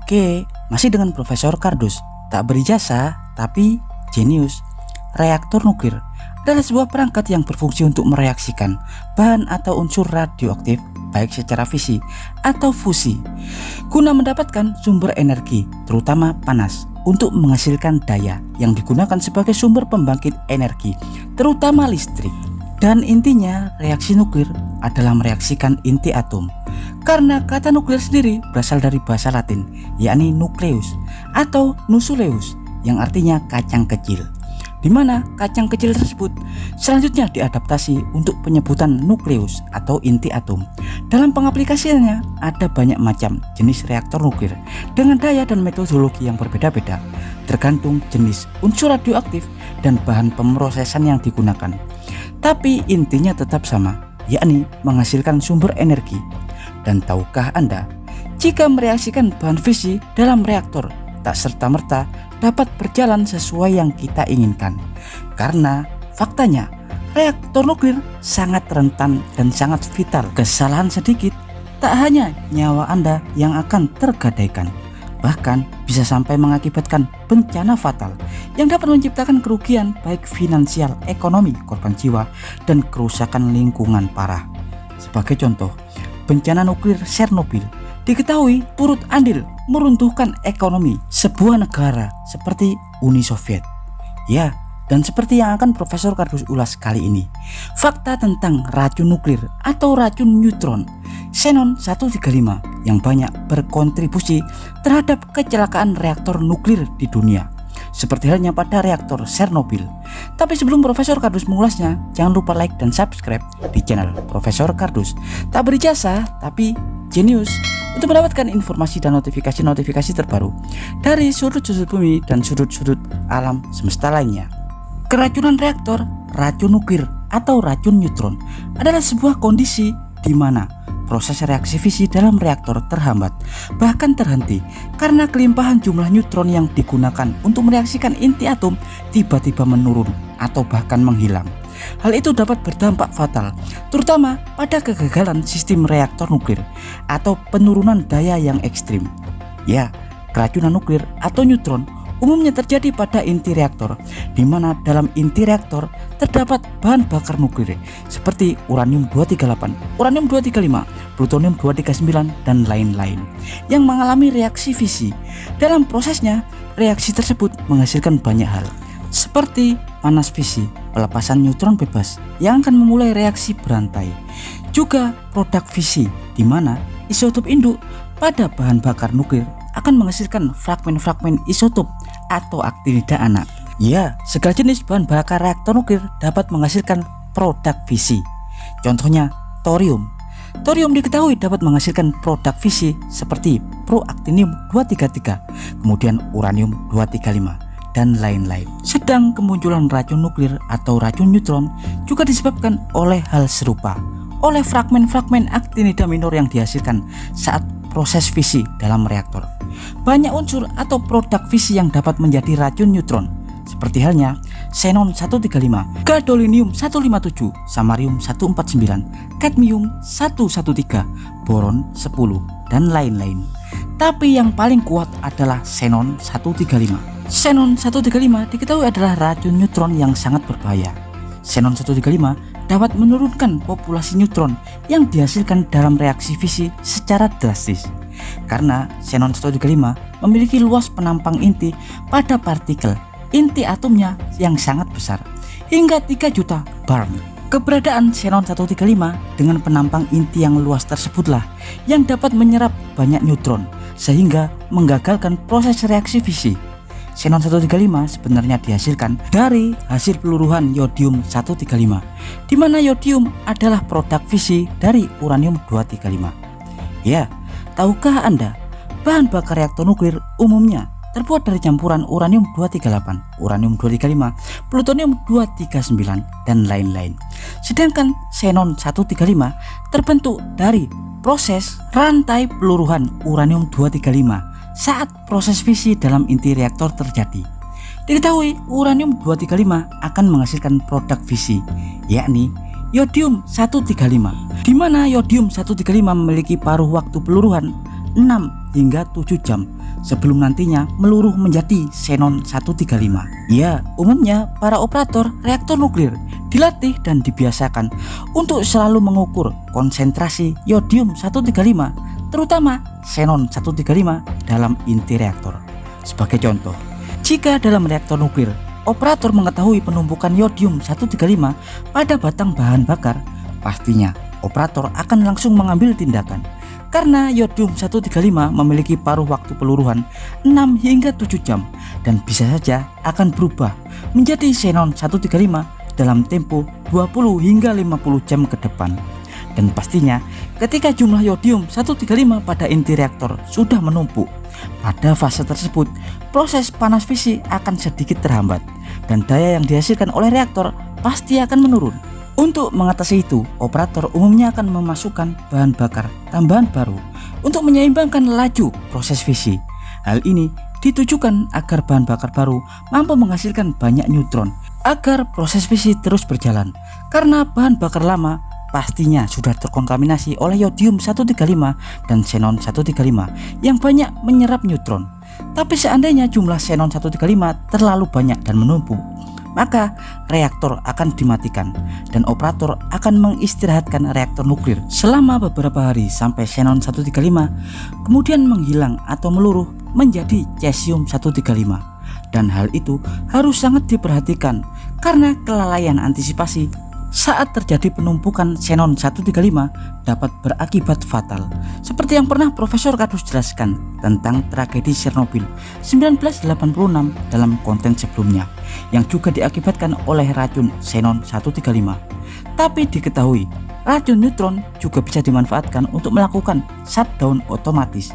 Oke, masih dengan Profesor Kardus. Tak berijazah, tapi jenius. Reaktor nuklir adalah sebuah perangkat yang berfungsi untuk mereaksikan bahan atau unsur radioaktif baik secara fisi atau fusi guna mendapatkan sumber energi, terutama panas, untuk menghasilkan daya yang digunakan sebagai sumber pembangkit energi, terutama listrik. Dan intinya, reaksi nuklir adalah mereaksikan inti atom. Karena kata nuklir sendiri berasal dari bahasa Latin, yakni nucleus atau nucleus, yang artinya kacang kecil, di mana kacang kecil tersebut selanjutnya diadaptasi untuk penyebutan nukleus atau inti atom. Dalam pengaplikasiannya ada banyak macam jenis reaktor nuklir dengan daya dan metodologi yang berbeda-beda, tergantung jenis unsur radioaktif dan bahan pemrosesan yang digunakan. Tapi intinya tetap sama, yakni menghasilkan sumber energi. Dan tahukah Anda, jika mereaksikan bahan fisi dalam reaktor tak serta-merta dapat berjalan sesuai yang kita inginkan. Karena faktanya, reaktor nuklir sangat rentan dan sangat vital. Kesalahan sedikit, tak hanya nyawa Anda yang akan tergadaikan, bahkan bisa sampai mengakibatkan bencana fatal yang dapat menciptakan kerugian baik finansial, ekonomi, korban jiwa, dan kerusakan lingkungan parah. Sebagai contoh, bencana nuklir Chernobyl diketahui turut andil meruntuhkan ekonomi sebuah negara seperti Uni Soviet. Ya, dan seperti yang akan Profesor Kardus ulas kali ini, fakta tentang racun nuklir atau racun neutron xenon 135 yang banyak berkontribusi terhadap kecelakaan reaktor nuklir di dunia, seperti halnya pada reaktor Chernobyl. Tapi sebelum Profesor Kardus mengulasnya, jangan lupa like dan subscribe di channel Profesor Kardus. Tak berijazah tapi jenius, untuk mendapatkan informasi dan notifikasi-notifikasi terbaru dari sudut-sudut bumi dan sudut-sudut alam semesta lainnya. Keracunan reaktor, racun nuklir atau racun neutron adalah sebuah kondisi di mana proses reaksi fisi dalam reaktor terhambat, bahkan terhenti karena kelimpahan jumlah neutron yang digunakan untuk mereaksikan inti atom tiba-tiba menurun atau bahkan menghilang. Hal itu dapat berdampak fatal, terutama pada kegagalan sistem reaktor nuklir atau penurunan daya yang ekstrim. Ya, keracunan nuklir atau neutron umumnya terjadi pada inti reaktor, di mana dalam inti reaktor terdapat bahan bakar nuklir seperti uranium 238, uranium 235, plutonium 239, dan lain-lain yang mengalami reaksi fisi. Dalam prosesnya, reaksi tersebut menghasilkan banyak hal, seperti panas fisi, pelepasan neutron bebas yang akan memulai reaksi berantai. Juga produk fisi, di mana isotop induk pada bahan bakar nuklir akan menghasilkan fragmen-fragmen isotop atau aktinida anak. Ya, segala jenis bahan bakar reaktor nuklir dapat menghasilkan produk fisi. Contohnya thorium. Thorium diketahui dapat menghasilkan produk fisi seperti proactinium 233, kemudian uranium 235, dan lain-lain. Sedang kemunculan racun nuklir atau racun neutron juga disebabkan oleh hal serupa, oleh fragmen-fragmen aktinida minor yang dihasilkan saat proses fisi dalam reaktor. Banyak unsur atau produk fisi yang dapat menjadi racun neutron, seperti halnya xenon 135, gadolinium 157, samarium 149, kadmium 113, boron 10, dan lain-lain. Tapi yang paling kuat adalah xenon 135. Xenon 135 diketahui adalah racun neutron yang sangat berbahaya. Xenon 135 dapat menurunkan populasi neutron yang dihasilkan dalam reaksi fisi secara drastis. Karena xenon 135 memiliki luas penampang inti pada partikel inti atomnya yang sangat besar, hingga 3 juta barn. Keberadaan xenon 135 dengan penampang inti yang luas tersebutlah yang dapat menyerap banyak neutron sehingga menggagalkan proses reaksi fisi. Xenon 135 sebenarnya dihasilkan dari hasil peluruhan yodium 135, di mana yodium adalah produk fisi dari uranium 235. Ya, tahukah Anda, bahan bakar reaktor nuklir umumnya terbuat dari campuran uranium 238, uranium 235, plutonium 239, dan lain-lain. Sedangkan xenon 135 terbentuk dari proses rantai peluruhan uranium 235 saat proses fisi dalam inti reaktor terjadi. Diketahui uranium 235 akan menghasilkan produk fisi, yakni yodium 135, di mana yodium 135 memiliki paruh waktu peluruhan 6 hingga 7 jam sebelum nantinya meluruh menjadi xenon 135. Ya, umumnya para operator reaktor nuklir dilatih dan dibiasakan untuk selalu mengukur konsentrasi yodium 135, terutama xenon 135 dalam inti reaktor. Sebagai contoh, jika dalam reaktor nuklir operator mengetahui penumpukan yodium 135 pada batang bahan bakar, pastinya operator akan langsung mengambil tindakan. Karena yodium 135 memiliki paruh waktu peluruhan 6 hingga 7 jam dan bisa saja akan berubah menjadi xenon 135 dalam tempo 20 hingga 50 jam ke depan. Dan pastinya ketika jumlah yodium 135 pada inti reaktor sudah menumpuk, pada fase tersebut proses panas fisi akan sedikit terhambat dan daya yang dihasilkan oleh reaktor pasti akan menurun. Untuk mengatasi itu, operator umumnya akan memasukkan bahan bakar tambahan baru untuk menyeimbangkan laju proses fisi. Hal ini ditujukan agar bahan bakar baru mampu menghasilkan banyak neutron agar proses fisi terus berjalan, karena bahan bakar lama pastinya sudah terkontaminasi oleh yodium 135 dan xenon 135 yang banyak menyerap neutron. Tapi seandainya jumlah xenon 135 terlalu banyak dan menumpuk, maka reaktor akan dimatikan dan operator akan mengistirahatkan reaktor nuklir selama beberapa hari sampai xenon 135 kemudian menghilang atau meluruh menjadi cesium 135. Dan hal itu harus sangat diperhatikan karena kelalaian antisipasi saat terjadi penumpukan xenon 135 dapat berakibat fatal, seperti yang pernah Profesor Kardus jelaskan tentang tragedi Chernobyl 1986 dalam konten sebelumnya, yang juga diakibatkan oleh racun xenon 135. Tapi diketahui racun neutron juga bisa dimanfaatkan untuk melakukan shutdown otomatis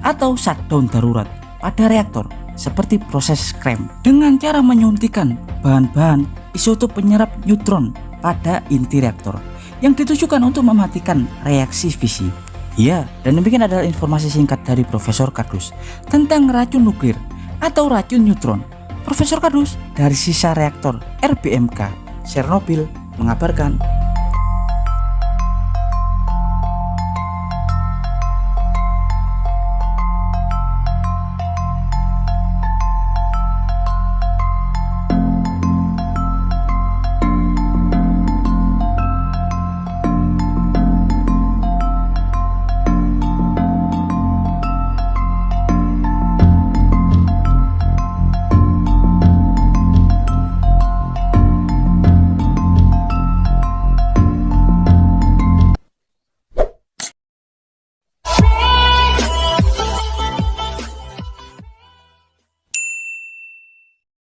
atau shutdown darurat pada reaktor, seperti proses CRAM dengan cara menyuntikkan bahan-bahan isotop penyerap neutron pada inti reaktor yang ditujukan untuk mematikan reaksi fisi. Ya, dan demikian adalah informasi singkat dari Profesor Kardus tentang racun nuklir atau racun neutron. Profesor Kardus dari sisa reaktor RBMK Chernobyl mengabarkan.